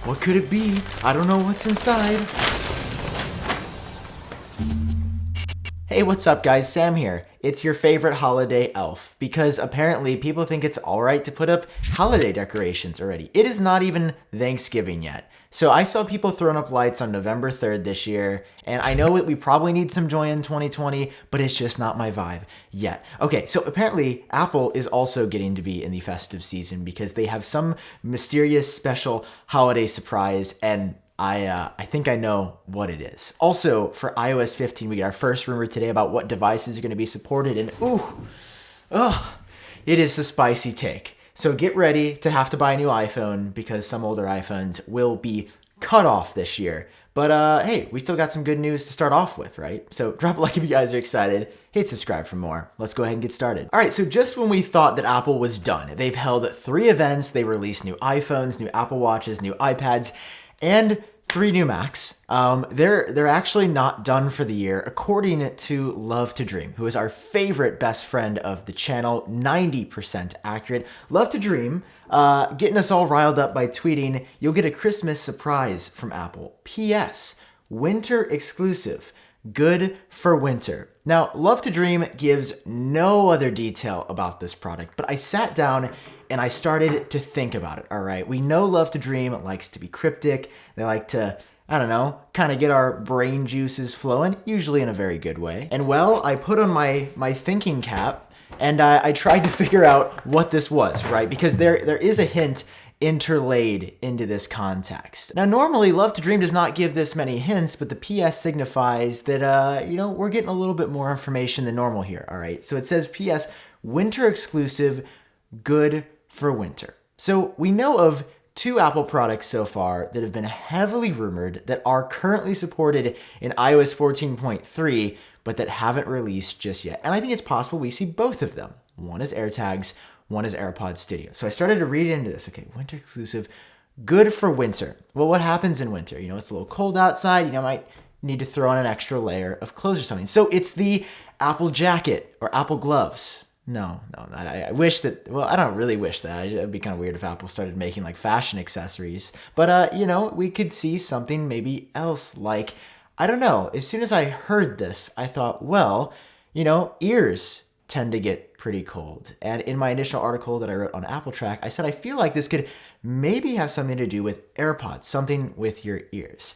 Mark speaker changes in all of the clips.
Speaker 1: What could it be? I don't know what's inside. Hey, what's up guys? Sam here. It's your favorite holiday elf, because apparently people think it's alright to put up holiday decorations already. It is not even Thanksgiving yet. So I saw people throwing up lights on November 3rd this year, and I know we probably need some joy in 2020, but it's just not my vibe yet. Okay, so apparently Apple is also getting to be in the festive season because they have some mysterious special holiday surprise, and I think I know what it is. Also, for iOS 15, we get our first rumor today about what devices are going to be supported, and it is a spicy take. So get ready to have to buy a new iPhone because some older iPhones will be cut off this year. But hey, we still got some good news to start off with, right? So drop a like if you guys are excited. Hit subscribe for more. Let's go ahead and get started. All right, so just when we thought that Apple was done, they've held 3 events. They released new iPhones, new Apple Watches, new iPads, and 3 new Macs. They're actually not done for the year, according to Love to Dream, who is our favorite best friend of the channel, 90% accurate. Love to Dream, getting us all riled up by tweeting, "You'll get a Christmas surprise from Apple. P.S. Winter exclusive. Good for winter." Now, Love to Dream gives no other detail about this product, but I sat down and I started to think about it, all right? We know Love to Dream likes to be cryptic. They like to, I don't know, kind of get our brain juices flowing, usually in a very good way. And well, I put on my thinking cap and I tried to figure out what this was, right? Because there is a hint interlaid into this context. Now, normally Love to Dream does not give this many hints, but the PS signifies that, we're getting a little bit more information than normal here, all right? So it says PS, winter exclusive, good for winter. So we know of 2 Apple products so far that have been heavily rumored that are currently supported in iOS 14.3, but that haven't released just yet. And I think it's possible we see both of them. One is AirTags, one is AirPods Studio. So I started to read into this. Okay, winter exclusive, good for winter. Well, what happens in winter? It's a little cold outside. Might need to throw on an extra layer of clothes or something. So it's the Apple jacket or Apple gloves. No, I wish that, well, I don't really wish that. It'd be kind of weird if Apple started making like fashion accessories. But, we could see something maybe else like, I don't know. As soon as I heard this, I thought, well, ears tend to get pretty cold. And in my initial article that I wrote on Apple Track, I said I feel like this could maybe have something to do with AirPods, something with your ears.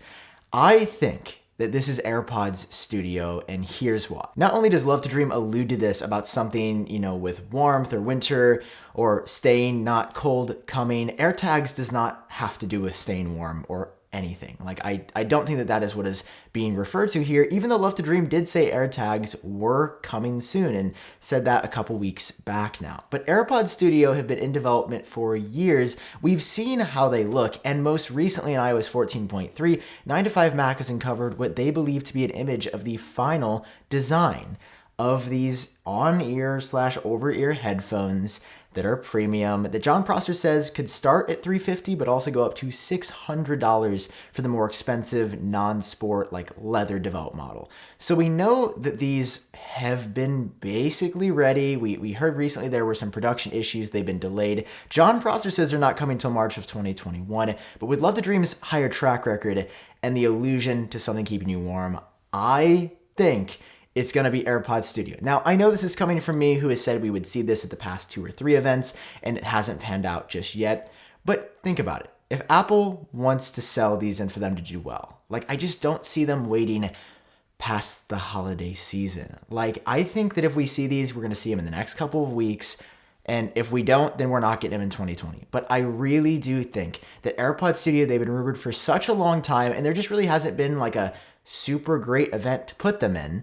Speaker 1: I think that this is AirPods Studio, and here's why. Not only does Love to Dream allude to this about something, with warmth or winter or staying not cold coming, AirTags does not have to do with staying warm or anything. Like, I don't think that is what is being referred to here, even though Love to Dream did say AirTags were coming soon and said that a couple weeks back now. But AirPods Studio have been in development for years. We've seen how they look, and most recently in iOS 14.3, 9to5Mac has uncovered what they believe to be an image of the final design of these on-ear/over-ear headphones that are premium, that Jon Prosser says could start at $350 but also go up to $600 for the more expensive non-sport like leather developed model. So we know that these have been basically ready. We heard recently there were some production issues. They've been delayed. Jon Prosser says they're not coming until March of 2021, but with Love to Dream's higher track record and the allusion to something keeping you warm, I think it's going to be AirPods Studio. Now, I know this is coming from me, who has said we would see this at the past 2 or 3 events, and it hasn't panned out just yet. But think about it. If Apple wants to sell these and for them to do well, I just don't see them waiting past the holiday season. I think that if we see these, we're going to see them in the next couple of weeks. And if we don't, then we're not getting them in 2020. But I really do think that AirPods Studio, they've been rumored for such a long time, and there just really hasn't been a super great event to put them in.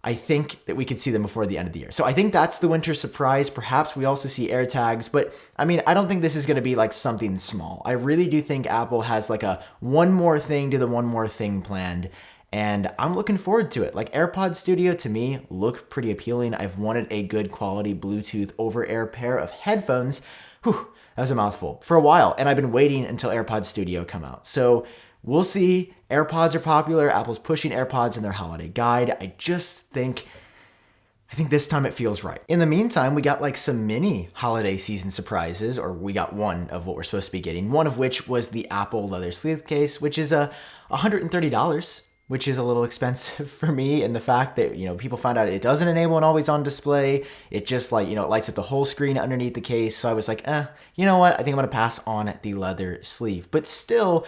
Speaker 1: I think that we could see them before the end of the year. So I think that's the winter surprise. Perhaps we also see AirTags, but I don't think this is going to be something small. I really do think Apple has a one more thing to the one more thing planned, and I'm looking forward to it. AirPods Studio to me look pretty appealing. I've wanted a good quality Bluetooth over-ear pair of headphones. Whew, that was a mouthful. For a while, and I've been waiting until AirPods Studio come out. So we'll see. AirPods are popular. Apple's pushing AirPods in their holiday guide. I just think I think this time it feels right. In the meantime, we got like some mini holiday season surprises, or we got one of what we're supposed to be getting, one of which was the Apple leather sleeve case, which is $130, which is a little expensive for me, and the fact that, people found out it doesn't enable an always on display. It just it lights up the whole screen underneath the case. So I was like, you know what? I think I'm gonna pass on the leather sleeve. But still,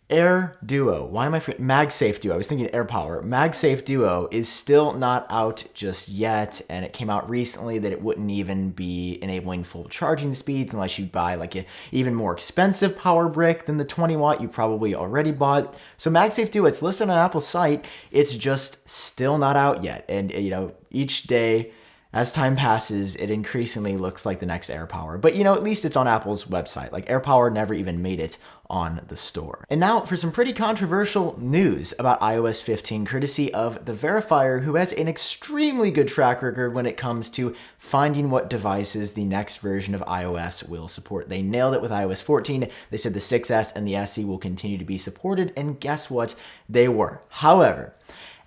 Speaker 1: Air Duo. Why am I forgetting? MagSafe Duo. I was thinking AirPower. MagSafe Duo is still not out just yet, and it came out recently that it wouldn't even be enabling full charging speeds unless you buy like an even more expensive power brick than the 20 watt you probably already bought. So MagSafe Duo, it's listed on Apple's site. It's just still not out yet. And each day, as time passes, it increasingly looks like the next AirPower. But at least it's on Apple's website. Like AirPower never even made it on the store. And now for some pretty controversial news about iOS 15, courtesy of The Verifier, who has an extremely good track record when it comes to finding what devices the next version of iOS will support. They nailed it with iOS 14. They said the 6S and the SE will continue to be supported, and guess what? They were. However,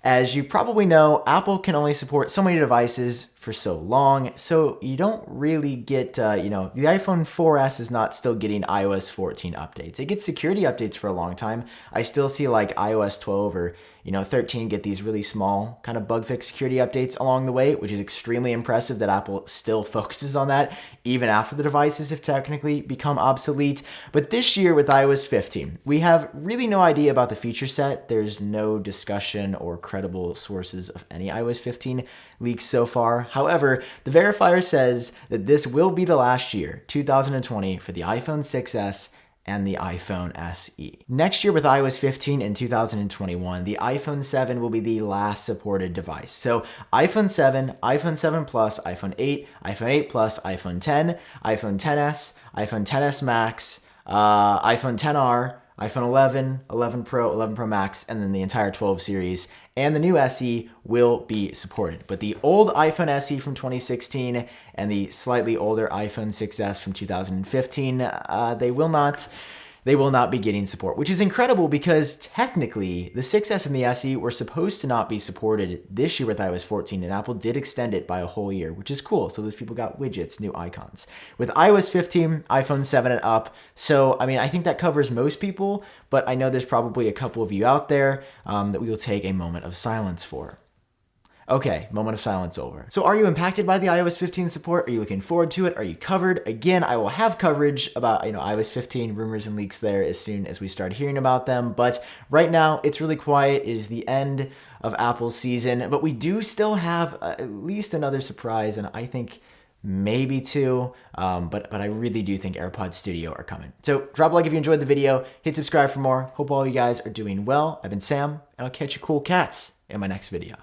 Speaker 1: as you probably know, Apple can only support so many devices for so long, so you don't really get, the iPhone 4S is not still getting iOS 14 updates. It gets security updates for a long time. I still see like iOS 12 or 13 get these really small kind of bug fix security updates along the way, which is extremely impressive that Apple still focuses on that even after the devices have technically become obsolete. But this year with iOS 15, we have really no idea about the feature set. There's no discussion or credible sources of any iOS 15 leaks so far. However, the verifier says that this will be the last year, 2020, for the iPhone 6S and the iPhone SE. Next year with iOS 15 in 2021, the iPhone 7 will be the last supported device. So iPhone 7, iPhone 7 Plus, iPhone 8, iPhone 8 Plus, iPhone 10, iPhone XS, iPhone XS Max, iPhone XR, iPhone 11, 11 Pro, 11 Pro Max, and then the entire 12 series, and the new SE will be supported. But the old iPhone SE from 2016 and the slightly older iPhone 6S from 2015, they will not be getting support, which is incredible because technically the 6S and the SE were supposed to not be supported this year with iOS 14, and Apple did extend it by a whole year, which is cool. So those people got widgets, new icons. With iOS 15, iPhone 7 and up. So, I think that covers most people, but I know there's probably a couple of you out there that we will take a moment of silence for. Okay, moment of silence over. So are you impacted by the iOS 15 support? Are you looking forward to it? Are you covered? Again, I will have coverage about, iOS 15 rumors and leaks there as soon as we start hearing about them. But right now, it's really quiet. It is the end of Apple's season, but we do still have at least another surprise, and I think maybe two, but I really do think AirPods Studio are coming. So drop a like if you enjoyed the video, hit subscribe for more. Hope all you guys are doing well. I've been Sam, and I'll catch you cool cats in my next video.